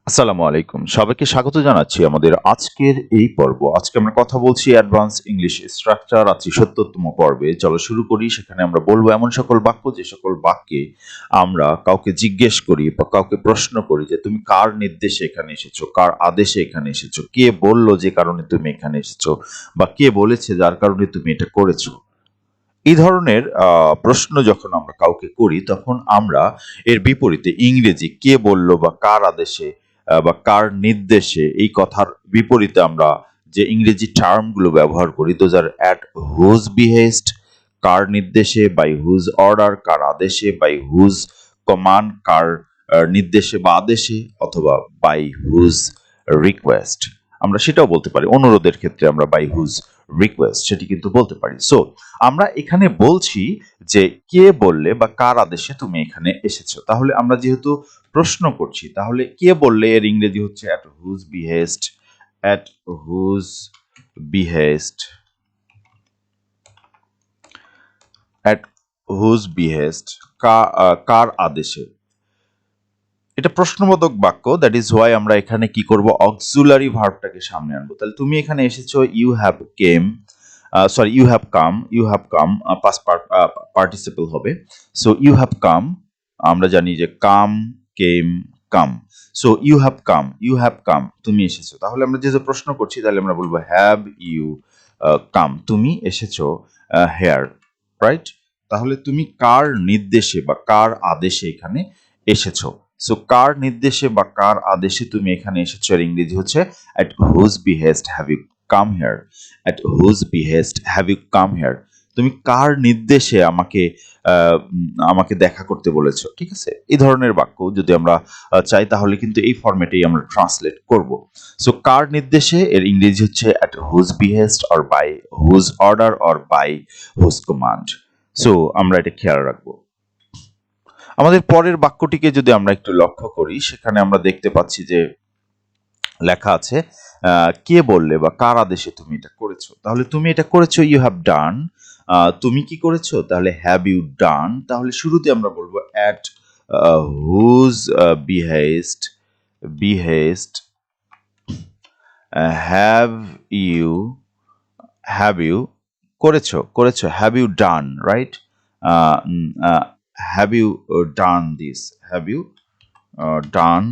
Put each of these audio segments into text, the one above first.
আসসালামু আলাইকুম। সবাইকে স্বাগত জানাচ্ছি আমাদের আজকের এই পর্ব। আজকে আমরা কথা বলছি অ্যাডভান্স ইংলিশ স্ট্রাকচার। আছি ৭০তম পর্বে। চলো শুরু করি। সেখানে আমরা বলবো এমন সকল বাক্য যে সকল বাক্যে আমরা কাউকে জিজ্ঞেস করি বা কাউকে প্রশ্ন করি যে তুমি কার নির্দেশে এখানে এসেছো, কার আদেশে এখানে এসেছো, কে বলল যে কারণে তুমি এখানে এসেছো বা কে বলেছে যার কারণে তুমি এটা করেছো। এই ধরনের প্রশ্ন যখন আমরা কাউকে করি তখন আমরা এর বিপরীতে ইংরেজি কে বলল বা কার আদেশে বা কার নির্দেশে এই কথার বিপরীতে আমরা যে ইংরেজি টার্মগুলো ব্যবহার করি those are at whose behest, কার নির্দেশে, বাই হুজ অর্ডার, কার আদেশে, বাই হুজ কমান্ড, কার নির্দেশে বা আদেশে, অথবা বাই হুজ রিকোয়েস্ট। আমরা সেটাও বলতে পারি। অনুরোধের ক্ষেত্রে আমরা বাই হুজ রিকোয়েস্ট সেটি কিন্তু বলতে পারি। সো আমরা এখানে বলছি যে কে বললে বা কার আদেশে তুমি এখানে এসেছো। তাহলে আমরা যেহেতু প্রশ্ন করছি তাহলে কে বললে এর ইংরেজি হচ্ছে at whose behest, at whose behest, at whose behest, কার আদেশে। এটা প্রশ্নবোধক বাক্য। দ্যাট ইজ হোয়াই আমরা এখানে কি করব, অক্সিলারি ভার্বটাকে সামনে আনবো। তাহলে তুমি এখানে এসেছো, you have came, sorry you have come, you have come past participle হবে। সো ইউ হ্যাভ কাম, আমরা জানি যে come, came, come. So you have come, you have come, তুমি এসেছো। তাহলে আমরা যেহেতু প্রশ্ন করছি তাহলে আমরা বলবো হ্যাভ ইউ কাম, তুমি এসেছো হেয়ার, রাইট? তাহলে তুমি কার নির্দেশে বা কার আদেশে এখানে এসেছো। সো কার নির্দেশে বা কার আদেশে তুমি এখানে এসেছো এর ইংরেজি হচ্ছে at whose behest have you come here, at whose behest have you come here। তুমি কার নির্দেশে আমাকে দেখা করতে বলেছো, ঠিক আছে? এই ধরনের বাক্য যদি আমরা চাই তাহলে কিন্তু এই ফরম্যাটেই আমরা ট্রান্সলেট করব। সো কার নির্দেশে এর ইংরেজি হচ্ছে at whose behest or by whose order or by whose command। So আমরা এটা খেয়াল রাখবো। আমাদের পরের বাক্যটিকে যদি আমরা একটু লক্ষ্য করি সেখানে আমরা দেখতে পাচ্ছি যে লেখা আছে কে বললে বা কার আদেশে তুমি এটা করেছো। তাহলে তুমি এটা করেছো, ইউ হ্যাভ ডান। তুমি কি করেছো, তাহলে হ্যাভ ইউ ডান। তাহলে শুরুতে আমরা বলবো at whose behest, behest have you, have you করেছো, করেছো, have you done, right? Have you done this, have you done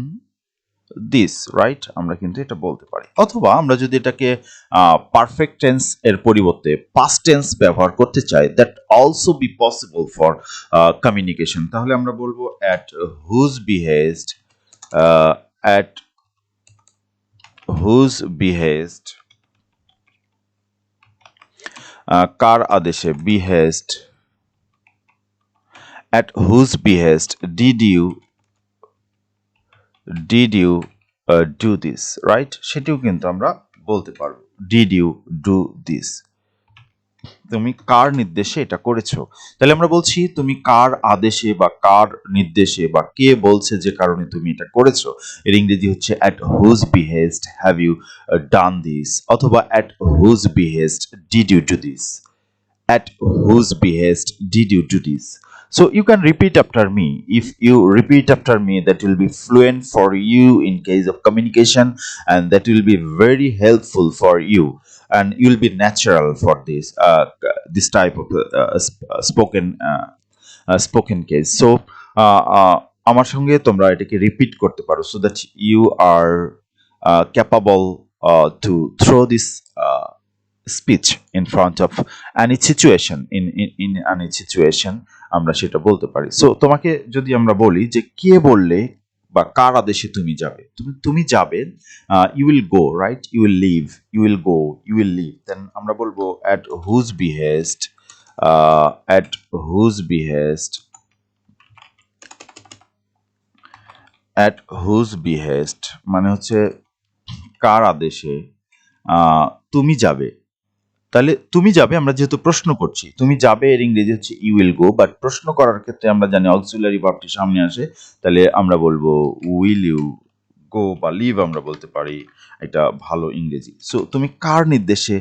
this, right? আমরা কিন্তু এটা বলতে পারি। অথবা আমরা যদি এটাকে পারফেক্ট টেন্স এর পরিবর্তে পাস্ট টেন্স ব্যবহার করতে চাই, that also be possible for communication. তাহলে আমরা বলবো at whose behest, at whose behest, কার আদেশে, behest, at whose behest did you do this, right? সেটিও কিন্তু আমরা বলতে পারবো, ডিড ইউ ডু দিস, তুমি কার নির্দেশে এটা করেছো। তাহলে আমরা বলছি তুমি কার আদেশে বা কার নির্দেশে বা কে বলছে যে কারণে তুমি এটা করেছো, এর ইংরেজি হচ্ছে at whose behest have you done this, অথবা at whose behest did you do this, at whose behest did you do this? So you can repeat after me. If you repeat after me, that will be fluent for you in case of communication, and that will be very helpful for you, and you'll be natural for this type of spoken case. So আমার সঙ্গে তোমরা এটাকে repeat করতে পারো, so that you are capable to throw this speech in front of any situation, in any situation আমরা সেটা বলতে পারি। সো তোমাকে যদি আমরা বলি যে কে বললে বা কার আদেশে তুমি যাবে, তুমি যাবে, you will go, right? You will leave, you will go, you will leave. Then আমরা বলবো at whose behest, at whose behest, at whose behest মানে হচ্ছে কার আদেশে তুমি যাবে। তাহলে তুমি যাবে, আমরা যেহেতু প্রশ্ন করছি, তুমি যাবে এর ইংরেজি হচ্ছে ইউ উইল গো। বাট প্রশ্ন করার ক্ষেত্রে আমরা জানি অক্সিলারি ভার্বটি সামনে আসে, তাহলে আমরা বলবো উইল ইউ গো বা লিভ আমরা বলতে পারি, এটা ভালো ইংরেজি। সো তুমি কার নির্দেশে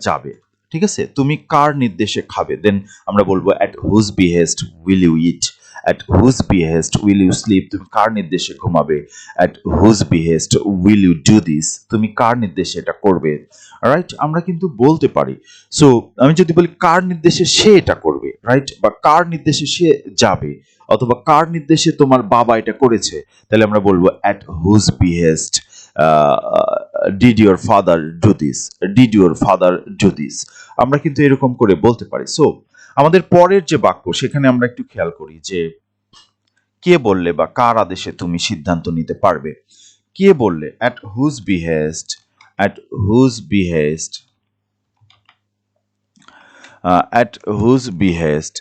যাবে, ঠিক আছে, তুমি কার নির্দেশে খাবে, দেন আমরা বলবো at whose behest will you eat, at whose behest will you sleep, তুমি কার নির্দেশে ঘুমাবে, at whose behest will you do this, তুমি কার নির্দেশে এটা করবে। রাইট, আমরা কিন্তু বলতে পারি। সো আমি যদি বলি কার নির্দেশে সে এটা করবে, রাইট, বা কার নির্দেশে সে যাবে, অথবা কার নির্দেশে তোমার বাবা এটা করেছে, তাহলে আমরা বলবো at whose behest did your father do this, did your father do this, আমরা কিন্তু এরকম করে বলতে পারি। সো আমাদের পরের যে বাক্য সেখানে আমরা একটু খেয়াল করি যে কে বললে বা কার আদেশে তুমি সিদ্ধান্ত নিতে পারবে। কে বললে, at whose behest, at whose behest, at whose behest,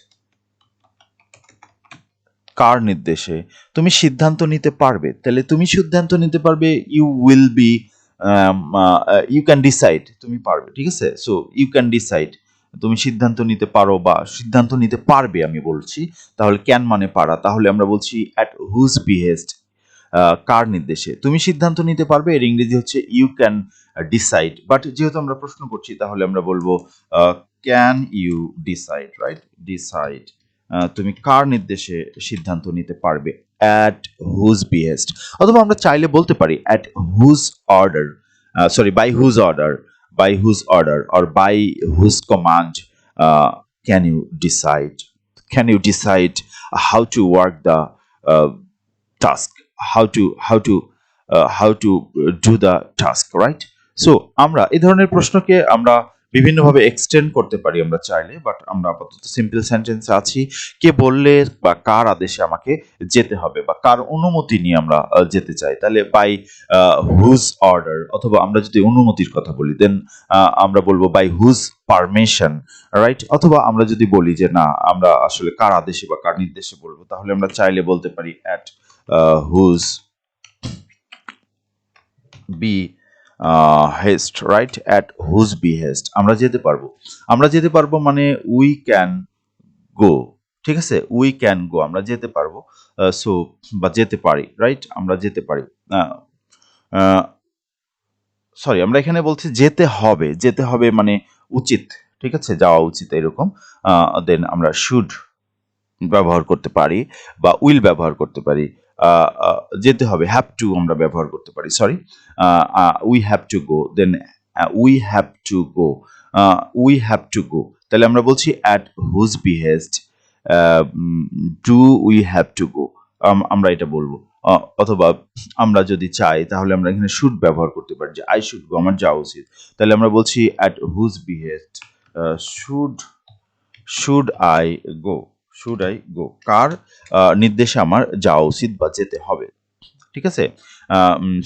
কার নির্দেশে তুমি সিদ্ধান্ত নিতে পারবে, তাহলে তুমি সিদ্ধান্ত নিতে পারবে, you will be, you can decide, তুমি পারবে, ঠিক আছে। সো ইউ ক্যান ডিসাইড, তুমি সিদ্ধান্ত নিতে পারো বা সিদ্ধান্ত নিতে পারবে আমি বলছি, তাহলে ক্যান মানে পারা, তাহলে আমরা বলছি অ্যাট হুজ বিহেস্ট, কার নির্দেশে তুমি সিদ্ধান্ত নিতে পারবে, এর ইংরেজি হচ্ছে ইউ ক্যান ডিসাইড, বাট যেহেতু আমরা প্রশ্ন করছি তাহলে আমরা বলবো can you decide, right, decide, তুমি কার নির্দেশে সিদ্ধান্ত নিতে পারবে, অ্যাট হুজ বিহেস্ট, অথবা আমরা চাইলে বলতে পারি at whose order, sorry by whose order, by whose order or by whose command can you decide, can you decide how to work the task, how to do the task, right? So আমরা এই ধরনের প্রশ্নকে আমরা বিভিন্নভাবে extend করতে পারি আমরা চাইলে, but আমরা আপাতত সিম্পল সেন্টেন্স আছি, কে বললে বা কার আদেশে আমাকে যেতে হবে বা কার অনুমতি নিয়ে আমরা যেতে চাই, তাহলে বাই হুজ অর্ডার, অথবা আমরা যদি অনুমতির কথা বলি দেন আমরা বলবো বাই হুজ পারমিশন, রাইট, অথবা আমরা যদি বলি যে না আমরা আসলে কার আদেশে বা কার নির্দেশে বলবো, তাহলে আমরা চাইলে বলতে পারি at whose behest, right, at whose behest আমরা যেতে পারবো, আমরা যেতে পারবো মানে উই ক্যান গো, ঠিক আছে, উই ক্যান গো, আমরা যেতে পারবো, সো বা যেতে পারি, রাইট, আমরা যেতে পারি, সরি আমরা এখানে বলছি যেতে হবে, যেতে হবে মানে উচিত, ঠিক আছে, যাওয়া উচিত এরকম, দেন আমরা শুড ব্যবহার করতে পারি বা উইল ব্যবহার করতে পারি, যেতে হবে, হ্যাভ টু আমরা ব্যবহার করতে পারি, sorry, we have to go, then we have to go, we have to go, তাহলে আমরা বলছি at whose behest do we have to go, আমরা এটা বলবো, অথবা আমরা যদি চাই তাহলে আমরা এখানে শুড ব্যবহার করতে পারি, যে আই শুড গো, আমার যাওয়া উচিত, তাহলে আমরা বলছি at whose behest should, should I go, should I go, কার নির্দেশে আমার যাওয়া উচিত বা যেতে হবে, ঠিক আছে,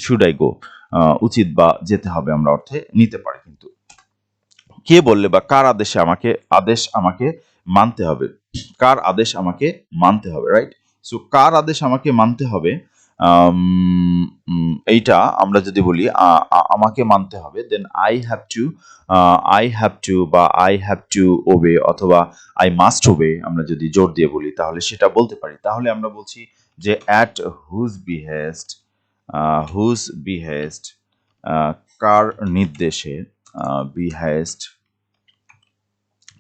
শুড আই গো উচিত বা যেতে হবে আমরা অর্থে নিতে পারি, কিন্তু কে বললে বা কার আদেশে আমাকে, আদেশ আমাকে মানতে হবে, কার আদেশ আমাকে মানতে হবে, রাইট। সো কার আদেশ আমাকে মানতে হবে, এইটা আমরা যদি বলি আমাকে মানতে হবে, then I have to, I have to বা আই হ্যাভ টু ওবে, অথবা আই মাস্ট ওবে, আমরা যদি জোর দিয়ে বলি তাহলে সেটা বলতে পারি, তাহলে আমরা বলছি যে at whose behest, whose behest, কার নির্দেশে, বিহেস্ট,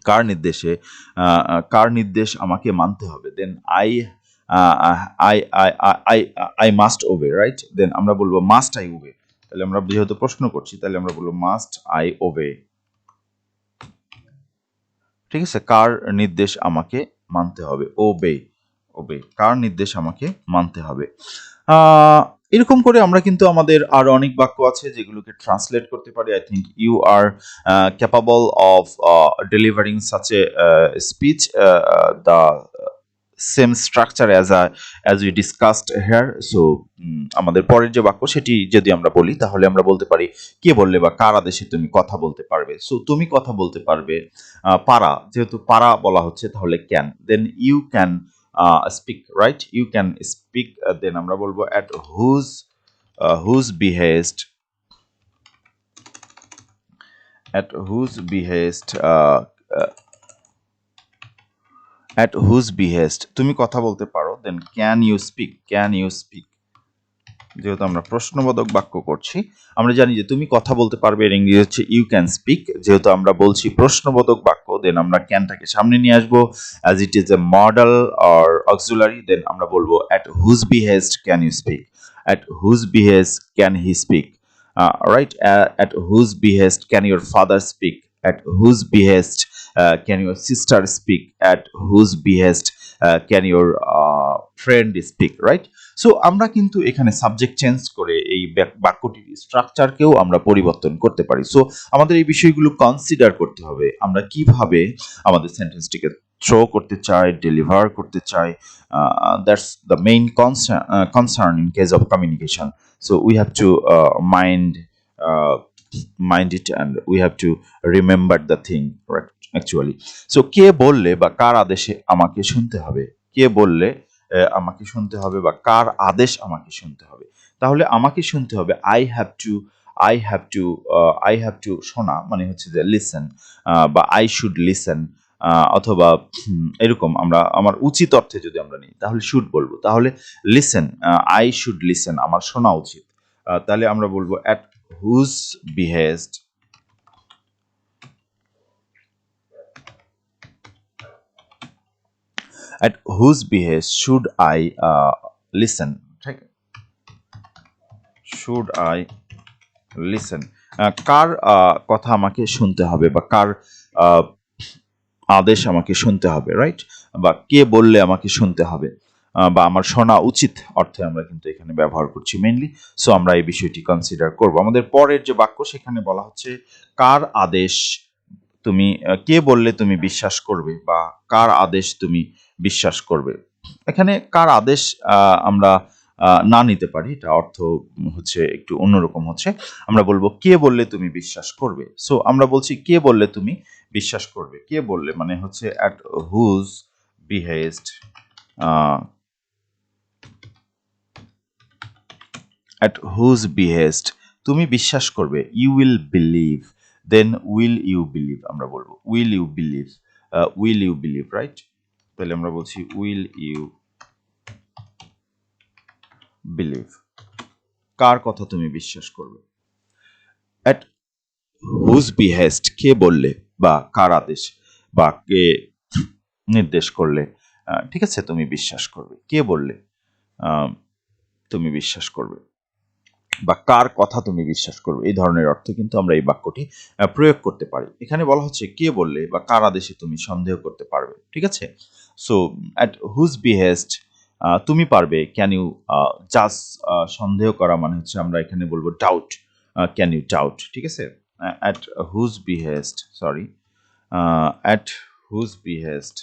কার নির্দেশে, কার নির্দেশ আমাকে মানতে হবে, then I I I I I must obey, right, then আমরা বলবো মাস্ট আই ওবে, তাহলে আমরা যেহেতু প্রশ্ন করছি তাহলে আমরা বলবো মাস্ট আই ওবে, ঠিক আছে, কার নির্দেশ আমাকে মানতে হবে, ওবে, ওবে, কার নির্দেশ আমাকে মানতে হবে। এরকম করে আমরা কিন্তু আমাদের আরো অনেক বাক্য আছে যেগুলোকে ট্রান্সলেট করতে পারি। I think you are capable of delivering such a speech the same structure as we discussed here. So আমাদের পরের যে বাক্য সেটি যদি আমরা বলি তাহলে আমরা বলতে পারি কে বললে বা কার আদেশে তুমি কথা বলতে পারবে। সো তুমি কথা বলতে পারবে, পারা, যেহেতু পারা বলা হচ্ছে তাহলে can, then you can speak, right, you can speak, then আমরা বলবো at whose behest, at whose behest, at whose behest তুমি কথা বলতে পারো, then can you speak, can you speak, যেহেতু আমরা প্রশ্নবোধক বাক্য করছি, আমরা জানি যে তুমি কথা বলতে পারবে, এর ইংরেজি হচ্ছে ইউ ক্যান স্পিক। যেহেতু আমরা বলছি প্রশ্নবোধক বাক্য, দেন আমরা ক্যানটাকে সামনে নিয়ে আসবো, as it is a modal or auxiliary, then আমরা বলবো at whose behest can you speak, at whose behest can he speak, right, at whose behest can your father speak, at whose behest can your sister speak, at whose behest can your friend speak, right? So আমরা কিন্তু এখানে subject change করে এই বাক্যটির স্ট্রাকচারকেও আমরা পরিবর্তন করতে পারি। সো আমাদের এই বিষয়গুলো কনসিডার করতে হবে, আমরা কিভাবে আমাদের সেন্টেন্সটিকে থ্রো করতে চাই, ডেলিভার করতে চাই। That's the main concern in case of communication. So we have two mind it, and we have to remember the thing, right, actually. So কে বললে বা কার আদেশে আমাকে শুনতে হবে, কে বললে আমাকে শুনতে হবে, বা কার আদেশ আমাকে শুনতে হবে। তাহলে আমাকে শুনতে হবে আই হ্যাভ টু শোনা মানে হচ্ছে যে লিসেন, বা আই শুড লিসেন, অথবা এরকম আমরা আমার উচিত অর্থে যদি আমরা নিই তাহলে শুড বলবো। তাহলে লিসেন, আই শুড লিসেন, আমার শোনা উচিত। তাহলে আমরা বলবো at whose behest, at whose behest should I listen, ঠিক, should I listen, কার কথা আমাকে শুনতে হবে, বা কার আদেশ আমাকে শুনতে হবে, রাইট, বা কে বললে আমাকে শুনতে হবে, বা আমার শোনা উচিত অর্থে আমরা কিন্তু এখানে ব্যবহার করছি মেইনলি। সো আমরা এই বিষয়টি কনসিডার করব। আমাদের পরের যে বাক্য সেখানে বলা হচ্ছে কার আদেশ তুমি, কে বললে তুমি বিশ্বাস করবে, বা কার আদেশ তুমি বিশ্বাস করবে। এখানে কার আদেশ আমরা না নিতে পারি, এটা অর্থ হচ্ছে একটু অন্যরকম হচ্ছে। আমরা বলবো কে বললে তুমি বিশ্বাস করবে। সো আমরা বলছি কে বললে তুমি বিশ্বাস করবে, কে বললে মানে হচ্ছে at whose behest, at whose behest তুমি বিশ্বাস করবে, you will believe, then will you believe, আমরা বলবো will you believe, will you believe, right? তাহলে আমরা বলছি উইল ইউ বিলিভ, কার কথা তুমি বিশ্বাস করবে। অ্যাট হুজ বিহেস্ট কে বললে, বা কার আদেশ, বা কে নির্দেশ করলে, ঠিক আছে, তুমি বিশ্বাস করবে, কে বললে তুমি বিশ্বাস করবে, বা কার কথা তুমি বিশ্বাস করবে, এই ধরনের অর্থে কিন্তু আমরা এই বাক্যটি প্রয়োগ করতে পারি। এখানে বলা হচ্ছে কে বললে বা কার আদেশে তুমি সন্দেহ করতে পারবে, ঠিক আছে। সো অ্যাট হুজ বিহেস্ট তুমি পারবে, ক্যান ইউ জাস্ট, সন্দেহ করা মানে হচ্ছে আমরা এখানে বলবো ডাউট, ক্যান ইউ ডাউট, ঠিক আছে। At whose behest, sorry, at whose behest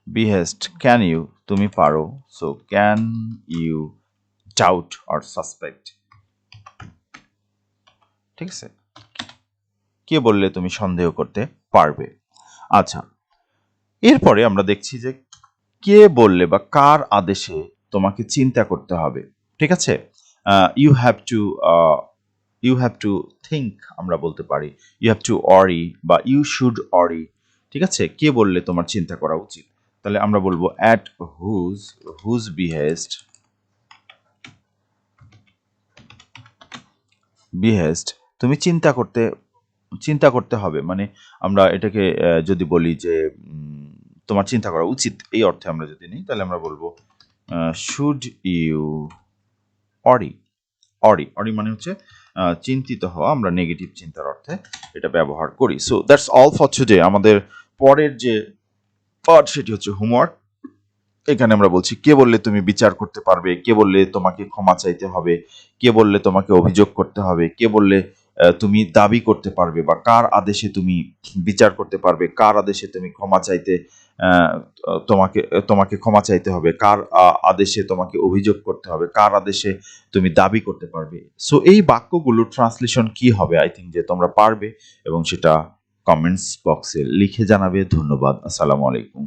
behest can you তুমি পারো, so can you doubt or suspect, ঠিক আছে, কে বললে তুমি সন্দেহ করতে পারবে। আচ্ছা, এরপরে আমরা দেখছি যে কে বললে বা কার আদেশে তোমাকে চিন্তা করতে হবে, ঠিক আছে। You have to you have to think, আমরা বলতে পারি ইউ হ্যাভ টু অরি, বা ইউ শুড অরি, ঠিক আছে, কে বললে তোমার চিন্তা করা উচিত। তাহলে আমরা বলবো at whose whose behest behest তুমি চিন্তা করতে হবে, মানে আমরা এটাকে যদি বলি যে তোমার চিন্তা করা উচিত, এই অর্থে আমরা যদি নিই তাহলে আমরা বলবো শুড ইউ অরি, অরি, অরি মানে হচ্ছে চিন্তিত হওয়া, আমরা নেগেটিভ চিন্তার অর্থে এটা ব্যবহার করি। So that's all for today. আমাদের পরের যে পার্ট সেটি হচ্ছে হোমওয়ার্ক। এখানে আমরা বলছি কে বললে তুমি বিচার করতে পারবে, কে বললে তোমাকে ক্ষমা চাইতে হবে, কে বললে তোমাকে অভিযোগ করতে হবে, কে বললে তুমি দাবি করতে পারবে, বা কার আদেশে তুমি বিচার করতে পারবে, কার আদেশে তুমি ক্ষমা চাইতে আহ, তোমাকে তোমাকে ক্ষমা চাইতে হবে, কার আদেশে তোমাকে অভিযোগ করতে হবে, কার আদেশে তুমি দাবি করতে পারবে। সো এই বাক্যগুলোর ট্রান্সলেশন কি হবে, আই থিঙ্ক যে তোমরা পারবে, এবং সেটা কমেন্টস বক্সে লিখে জানাবে। ধন্যবাদ, আসসালামু আলাইকুম।